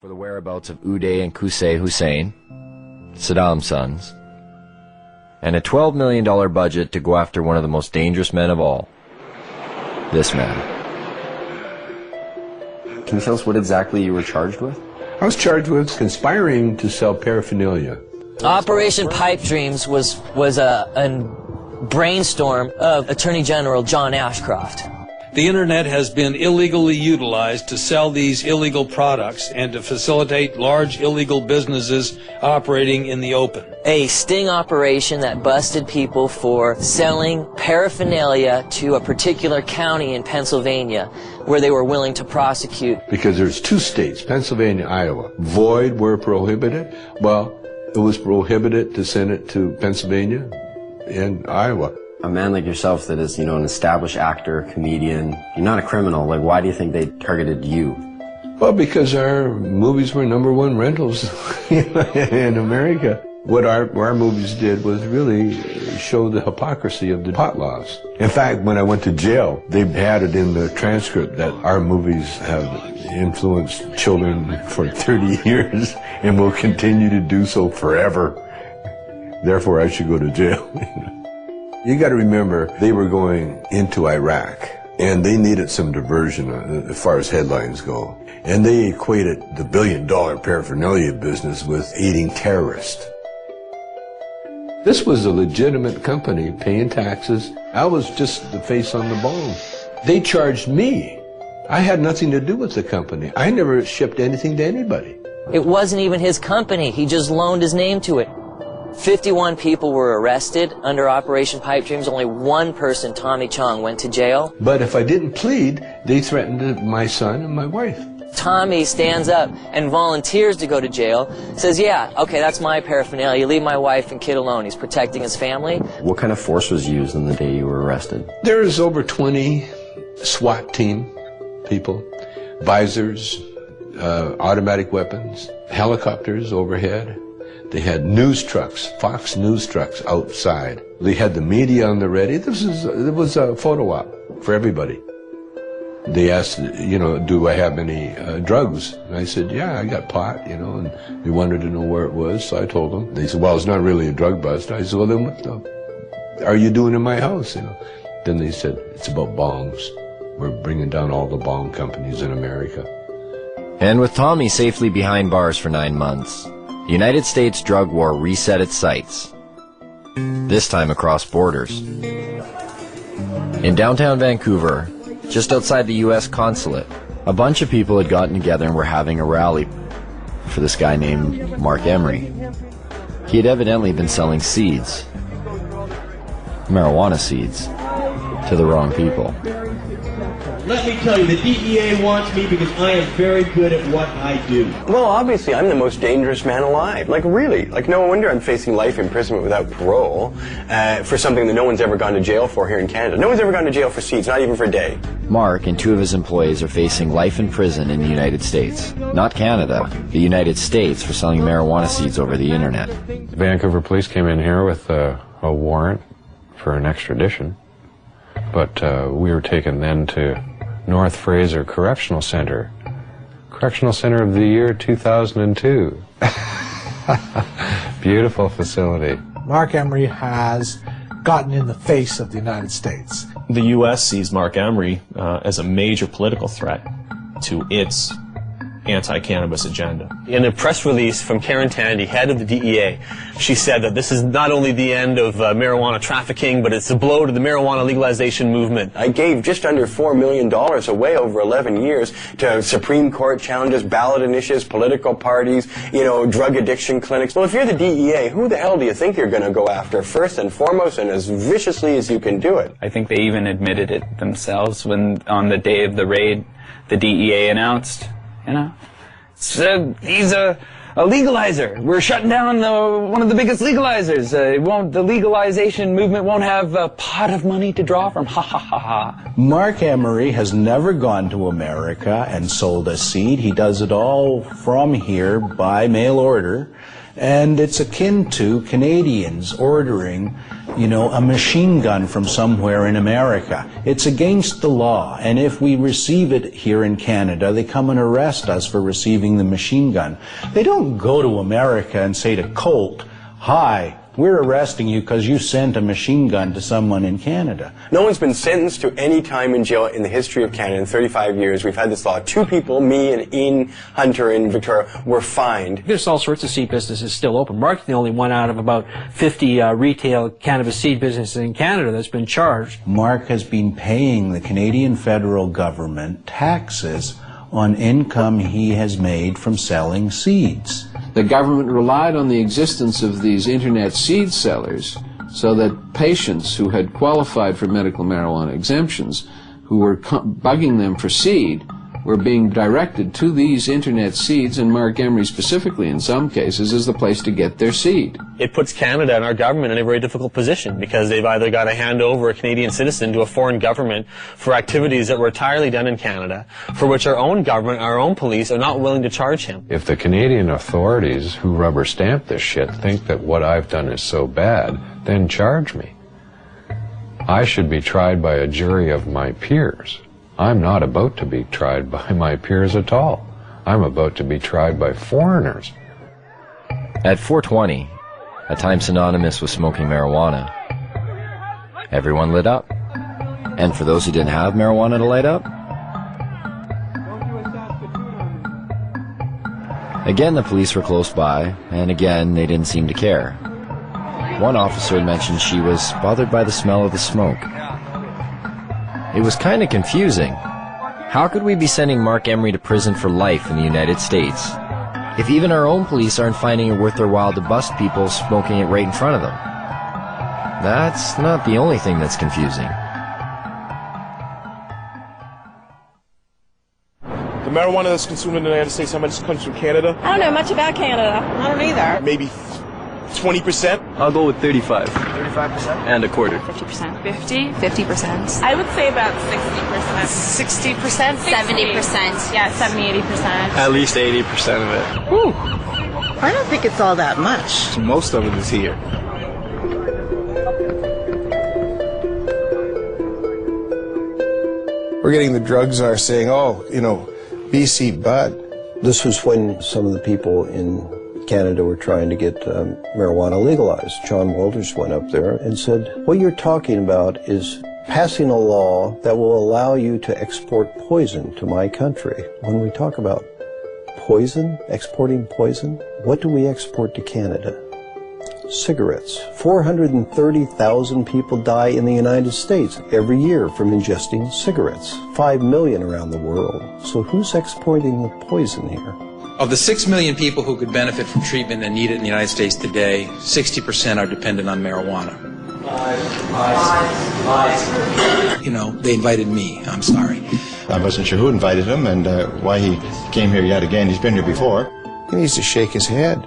for the whereabouts of Uday and Qusay Hussein, Saddam's sons, and a $12 million budget to go after one of the most dangerous men of all, this man. Can you tell us what exactly you were charged with? I was charged with conspiring to sell paraphernalia. Operation Pipe Dreams was a brainstorm of Attorney General John Ashcroft. The internet has been illegally utilized to sell these illegal products and to facilitate large illegal businesses operating in the open. A sting operation that busted people for selling paraphernalia to a particular county in Pennsylvania where they were willing to prosecute. Because there's two states, Pennsylvania, Iowa. Void were prohibited. Well, it was prohibited to send it to Pennsylvania and Iowa. A man like yourself that is, an established actor, comedian, you're not a criminal. Like, why do you think they targeted you? Well, because our movies were #1 rentals in America. What our movies did was really show the hypocrisy of the pot laws. In fact, when I went to jail, they had it in the transcript that our movies have influenced children for 30 years and will continue to do so forever. Therefore, I should go to jail. You got to remember, they were going into Iraq, and they needed some diversion as far as headlines go. And they equated the $1 billion paraphernalia business with aiding terrorists. This was a legitimate company paying taxes. I was just the face on the bone. They charged me. I had nothing to do with the company. I never shipped anything to anybody. It wasn't even his company. He just loaned his name to it. 51 people were arrested under Operation Pipe Dreams. Only one person, Tommy Chong, went to jail. But if I didn't plead, they threatened my son and my wife. Tommy stands up and volunteers to go to jail, says, yeah, okay, that's my paraphernalia. You leave my wife and kid alone. He's protecting his family. What kind of force was used on the day you were arrested? There's over 20 SWAT team people, visors, automatic weapons, helicopters overhead. They had news trucks, Fox News trucks outside. They had the media on the ready. It was a photo op for everybody. They asked, do I have any drugs? And I said, yeah, I got pot, and they wanted to know where it was, so I told them. They said, well, it's not really a drug bust. I said, well, then what are you doing in my house? Then they said, it's about bongs. We're bringing down all the bong companies in America. And with Tommy safely behind bars for 9 months, the United States drug war reset its sights, this time across borders. In downtown Vancouver, just outside the U.S. consulate, a bunch of people had gotten together and were having a rally for this guy named Mark Emery. He had evidently been selling seeds, marijuana seeds, to the wrong people. Let me tell you, the DEA wants me because I am very good at what I do. Well, obviously, I'm the most dangerous man alive. Like, really. Like, no wonder I'm facing life imprisonment without parole for something that no one's ever gone to jail for here in Canada. No one's ever gone to jail for seeds, not even for a day. Mark and 2 of his employees are facing life in prison in the United States. Not Canada, the United States, for selling marijuana seeds over the internet. Vancouver police came in here with a warrant for an extradition, but we were taken then to North Fraser Correctional Center. Correctional Center of the year 2002. Beautiful facility. Mark Emery has gotten in the face of the United States. The U.S. sees Mark Emery as a major political threat to its anti-cannabis agenda. In a press release from Karen Tandy, head of the DEA, she said that this is not only the end of marijuana trafficking, but it's a blow to the marijuana legalization movement. I gave just under $4 million away over 11 years to Supreme Court challenges, ballot initiatives, political parties, drug addiction clinics. Well, if you're the DEA, who the hell do you think you're going to go after first and foremost and as viciously as you can do it? I think they even admitted it themselves when on the day of the raid, the DEA announced, he's a legalizer. We're shutting down one of the biggest legalizers. The legalization movement won't have a pot of money to draw from. Ha ha ha ha. Mark Emery has never gone to America and sold a seed. He does it all from here by mail order. And it's akin to Canadians ordering a machine gun from somewhere in America. It's against the law, and if we receive it here in Canada, they come and arrest us for receiving the machine gun. They don't go to America and say to Colt, "Hi, we're arresting you because you sent a machine gun to someone in Canada." No one's been sentenced to any time in jail in the history of Canada in 35 years. We've had this law. 2 people, me and Ian Hunter in Victoria, were fined. There's all sorts of seed businesses still open. Mark's the only one out of about 50 retail cannabis seed businesses in Canada that's been charged. Mark has been paying the Canadian federal government taxes on income he has made from selling seeds. The government relied on the existence of these internet seed sellers so that patients who had qualified for medical marijuana exemptions, who were bugging them for seed, were being directed to these internet seeds, and Mark Emery specifically in some cases is the place to get their seed. It puts Canada and our government in a very difficult position because they've either got to hand over a Canadian citizen to a foreign government for activities that were entirely done in Canada, for which our own government, our own police are not willing to charge him. If the Canadian authorities who rubber stamp this shit think that what I've done is so bad, then charge me. I should be tried by a jury of my peers. I'm not about to be tried by my peers at all. I'm about to be tried by foreigners. At 420, a time synonymous with smoking marijuana, everyone lit up. And for those who didn't have marijuana to light up, again the police were close by, and again they didn't seem to care. One officer mentioned she was bothered by the smell of the smoke. It was kind of confusing. How could we be sending Mark Emery to prison for life in the United States if even our own police aren't finding it worth their while to bust people smoking it right in front of them? That's not the only thing that's confusing. The marijuana that's consumed in the United States, how much comes from Canada? I don't know much about Canada. I don't either. Maybe 20%? I'll go with 35. 35%? And a quarter. 50%. 50%? I would say about 60%. 60%? 70%. Yeah, 70, 80%. At least 80% of it. Whew. I don't think it's all that much. Most of it is here. We're getting the drug czar saying, oh, BC bud. This was when some of the people in Canada were trying to get marijuana legalized. John Walters went up there and said, what you're talking about is passing a law that will allow you to export poison to my country. When we talk about poison, exporting poison, what do we export to Canada? Cigarettes. 430,000 people die in the United States every year from ingesting cigarettes. 5 million around the world. So who's exporting the poison here? Of the 6 million people who could benefit from treatment and need it in the United States today, 60% are dependent on marijuana. They invited me. I'm sorry. I wasn't sure who invited him and why he came here yet again. He's been here before. He needs to shake his head.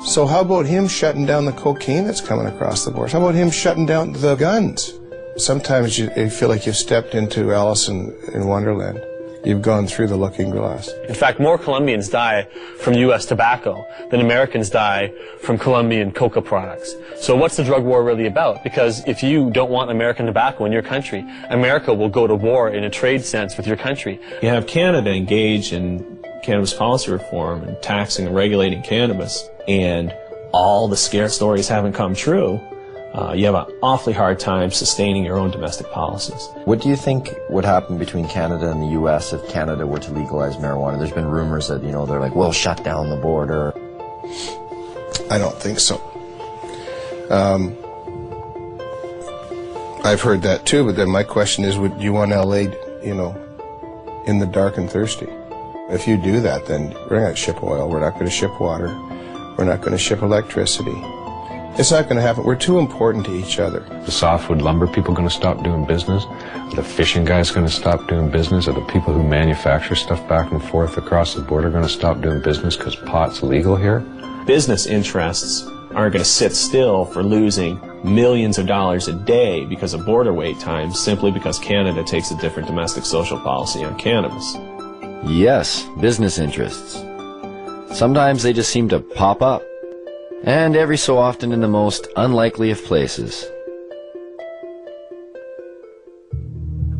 So how about him shutting down the cocaine that's coming across the border? How about him shutting down the guns? Sometimes you feel like you've stepped into Alice in Wonderland. You've gone through the looking glass. In fact, more Colombians die from U.S. tobacco than Americans die from Colombian coca products. So what's the drug war really about? Because if you don't want American tobacco in your country, America will go to war in a trade sense with your country. You have Canada engage in cannabis policy reform and taxing and regulating cannabis, and all the scare stories haven't come true. You have an awfully hard time sustaining your own domestic policies. What do you think would happen between Canada and the U.S. if Canada were to legalize marijuana? There's been rumors that, they're like, we'll shut down the border. I don't think so. I've heard that too, but then my question is, would you want L.A., in the dark and thirsty? If you do that, then we're not going to ship oil, we're not going to ship water, we're not going to ship electricity. It's not going to happen. We're too important to each other. The softwood lumber people going to stop doing business? Are the fishing guys going to stop doing business? Are the people who manufacture stuff back and forth across the border going to stop doing business because pot's legal here? Business interests aren't going to sit still for losing millions of dollars a day because of border wait times simply because Canada takes a different domestic social policy on cannabis. Yes, business interests. Sometimes they just seem to pop up. And every so often in the most unlikely of places.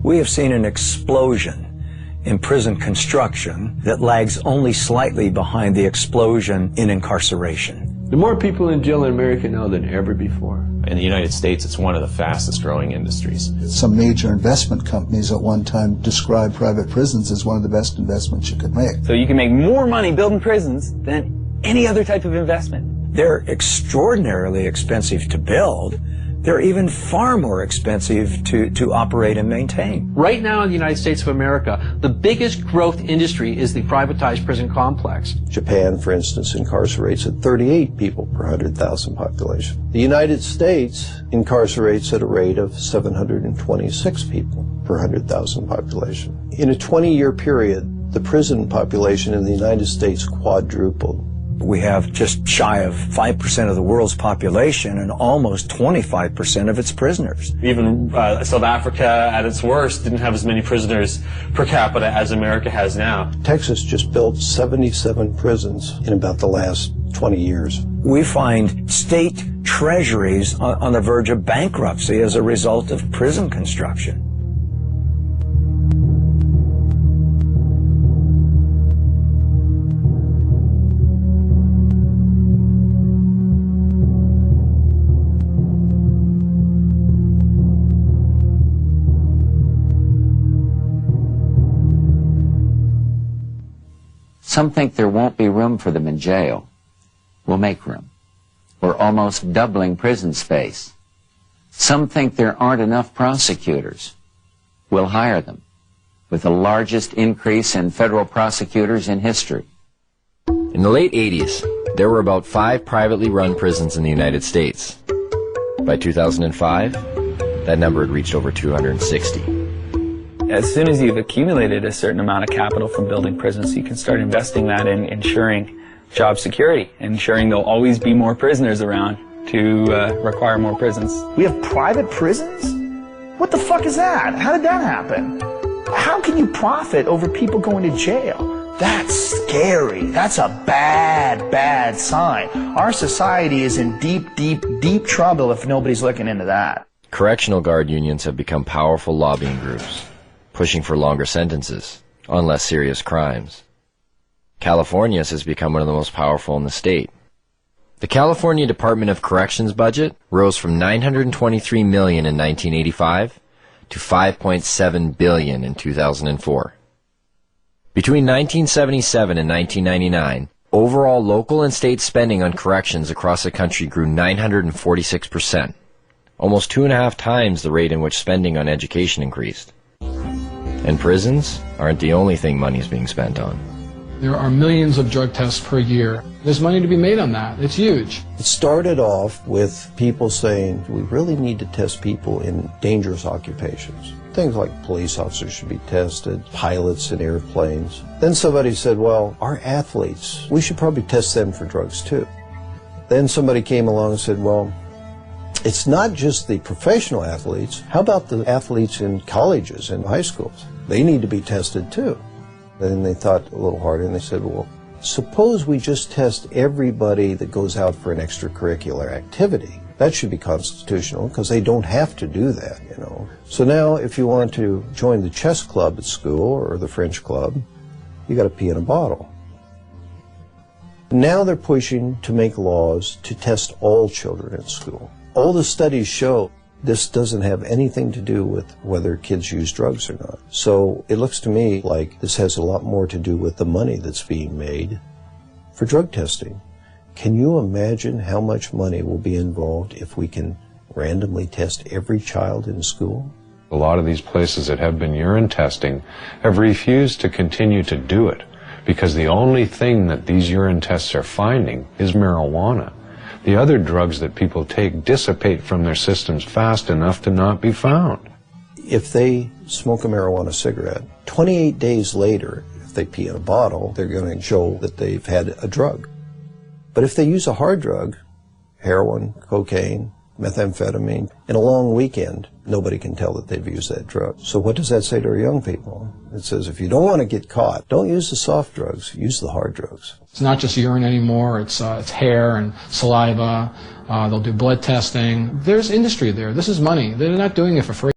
We have seen an explosion in prison construction that lags only slightly behind the explosion in incarceration. There are more people in jail in America now than ever before. In the United States, it's one of the fastest growing industries. Some major investment companies at one time described private prisons as one of the best investments you could make. So you can make more money building prisons than any other type of investment. They're extraordinarily expensive to build. They're even far more expensive to operate and maintain. Right now in the United States of America, the biggest growth industry is the privatized prison complex. Japan, for instance, incarcerates at 38 people per 100,000 population. The United States incarcerates at a rate of 726 people per 100,000 population. In a 20-year period, the prison population in the United States quadrupled. We have just shy of 5% of the world's population and almost 25% of its prisoners. Even South Africa, at its worst, didn't have as many prisoners per capita as America has now. Texas just built 77 prisons in about the last 20 years. We find state treasuries on the verge of bankruptcy as a result of prison construction. Some think there won't be room for them in jail. We'll make room. We're almost doubling prison space. Some think there aren't enough prosecutors. We'll hire them, with the largest increase in federal prosecutors in history. In the late 80s, there were about 5 privately run prisons in the United States. By 2005, that number had reached over 260. As soon as you've accumulated a certain amount of capital from building prisons, you can start investing that in ensuring job security, ensuring there'll always be more prisoners around to require more prisons. We have private prisons? What the fuck is that? How did that happen? How can you profit over people going to jail? That's scary. That's a bad, bad sign. Our society is in deep, deep, deep trouble if nobody's looking into that. Correctional guard unions have become powerful lobbying groups, pushing for longer sentences on less serious crimes. California's has become one of the most powerful in the state. The California Department of Corrections budget rose from $923 million in 1985 to $5.7 billion in 2004. Between 1977 and 1999, overall local and state spending on corrections across the country grew 946%, almost 2.5 times the rate in which spending on education increased. And prisons aren't the only thing money's being spent on. There are millions of drug tests per year. There's money to be made on that. It's huge. It started off with people saying, we really need to test people in dangerous occupations. Things like police officers should be tested, pilots in airplanes. Then somebody said, well, our athletes, we should probably test them for drugs too. Then somebody came along and said, well, it's not just the professional athletes. How about the athletes in colleges and high schools? They need to be tested too. Then they thought a little harder and they said, well, suppose we just test everybody that goes out for an extracurricular activity. That should be constitutional because they don't have to do that, you know. So now if you want to join the chess club at school or the French club, you got to pee in a bottle. Now they're pushing to make laws to test all children in school. All the studies show this doesn't have anything to do with whether kids use drugs or not. So it looks to me like this has a lot more to do with the money that's being made for drug testing. Can you imagine how much money will be involved if we can randomly test every child in school? A lot of these places that have been urine testing have refused to continue to do it because the only thing that these urine tests are finding is marijuana. The other drugs that people take dissipate from their systems fast enough to not be found. If they smoke a marijuana cigarette, 28 days later, if they pee in a bottle, they're going to show that they've had a drug. But if they use a hard drug, heroin, cocaine, methamphetamine, in a long weekend, nobody can tell that they've used that drug. So what does that say to our young people? It says if you don't want to get caught, don't use the soft drugs, use the hard drugs. It's not just urine anymore, it's hair and saliva. They'll do blood testing. There's industry there. This is money. They're not doing it for free.